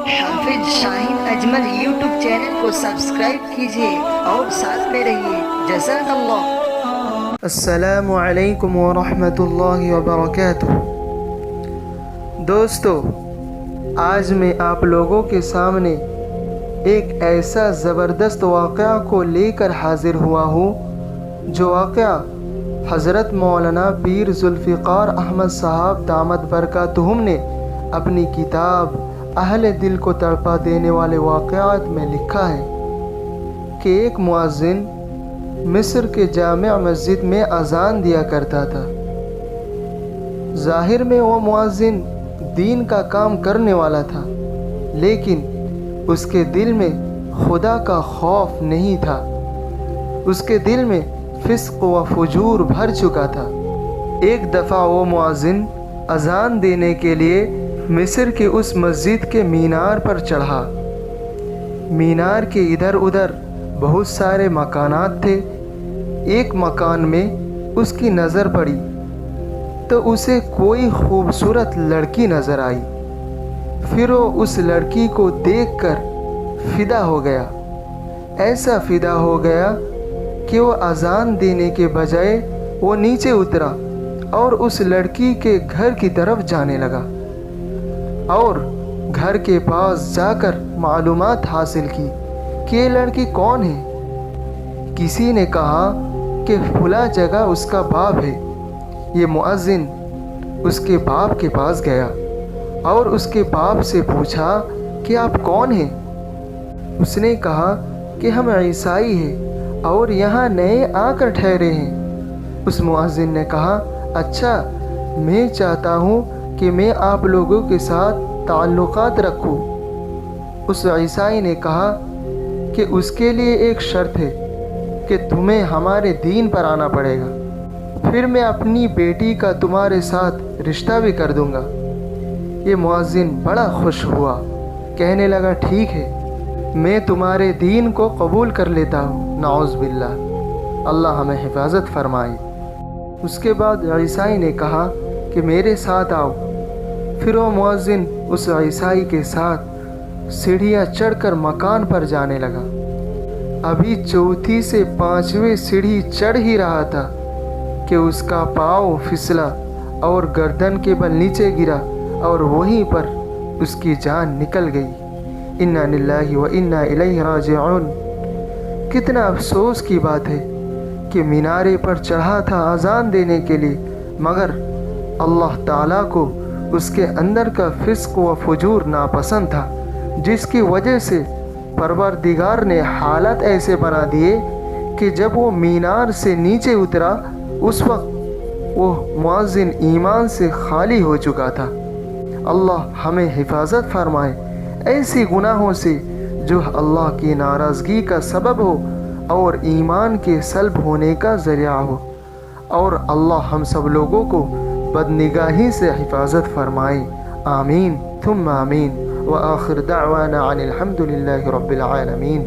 حافظ شاہین Ajmal YouTube channel کو subscribe کیجیے اور ساتھ میں رہیے۔ جزاک اللہ۔ السلام علیکم ورحمۃ اللہ وبرکاتہ۔ دوستو، آج میں آپ لوگوں کے سامنے ایک ایسا زبردست واقعہ کو لے کر حاضر ہوا ہوں جو واقعہ حضرت مولانا پیر ذوالفقار احمد صاحب دامت برکاتہم نے اپنی کتاب اہل دل کو تڑپا دینے والے واقعات میں لکھا ہے کہ ایک مؤذن مصر کے جامع مسجد میں اذان دیا کرتا تھا۔ ظاہر میں وہ مؤذن دین کا کام کرنے والا تھا، لیکن اس کے دل میں خدا کا خوف نہیں تھا۔ اس کے دل میں فسق و فجور بھر چکا تھا۔ ایک دفعہ وہ مؤذن اذان دینے کے لیے مصر کے اس مسجد کے مینار پر چڑھا۔ مینار کے ادھر ادھر بہت سارے مکانات تھے۔ ایک مکان میں اس کی نظر پڑی تو اسے کوئی خوبصورت لڑکی نظر آئی۔ پھر وہ اس لڑکی کو دیکھ کر فدا ہو گیا۔ ایسا فدا ہو گیا کہ وہ اذان دینے کے بجائے وہ نیچے اترا اور اس لڑکی کے گھر کی طرف جانے لگا اور گھر کے پاس جا کر معلومات حاصل کی کہ یہ لڑکی کون ہے۔ کسی نے کہا کہ فلاں جگہ اس کا باپ ہے۔ یہ مؤذن اس کے باپ کے پاس گیا اور اس کے باپ سے پوچھا کہ آپ کون ہیں؟ اس نے کہا کہ ہم عیسائی ہیں اور یہاں نئے آ کر ٹھہرے ہیں۔ اس مؤذن نے کہا، اچھا، میں چاہتا ہوں کہ میں آپ لوگوں کے ساتھ تعلقات رکھوں۔ اس عیسائی نے کہا کہ اس کے لیے ایک شرط ہے کہ تمہیں ہمارے دین پر آنا پڑے گا، پھر میں اپنی بیٹی کا تمہارے ساتھ رشتہ بھی کر دوں گا۔ یہ مؤذن بڑا خوش ہوا، کہنے لگا، ٹھیک ہے، میں تمہارے دین کو قبول کر لیتا ہوں۔ نعوذ باللہ، اللہ ہمیں حفاظت فرمائے۔ اس کے بعد عیسائی نے کہا کہ میرے ساتھ آؤ۔ پھر وہ مؤذن اس عیسائی کے ساتھ سیڑھیاں چڑھ کر مکان پر جانے لگا۔ ابھی چوتھی سے پانچویں سیڑھی چڑھ ہی رہا تھا کہ اس کا پاؤں پھسلا اور گردن کے بل نیچے گرا اور وہیں پر اس کی جان نکل گئی۔ انا للہ و انا الیہ راجعون۔ کتنا افسوس کی بات ہے کہ مینارے پر چڑھا تھا اذان دینے کے لیے، مگر اللہ تعالیٰ کو اس کے اندر کا فسق و فجور ناپسند تھا، جس کی وجہ سے پروردگار نے حالت ایسے بنا دیے کہ جب وہ مینار سے نیچے اترا اس وقت وہ مؤذن ایمان سے خالی ہو چکا تھا۔ اللہ ہمیں حفاظت فرمائے ایسی گناہوں سے جو اللہ کی ناراضگی کا سبب ہو اور ایمان کے سلب ہونے کا ذریعہ ہو، اور اللہ ہم سب لوگوں کو بدنگاہی سے حفاظت فرمائے۔ آمین ثم آمین، وآخر دعوانا عن الحمد للہ رب العالمین۔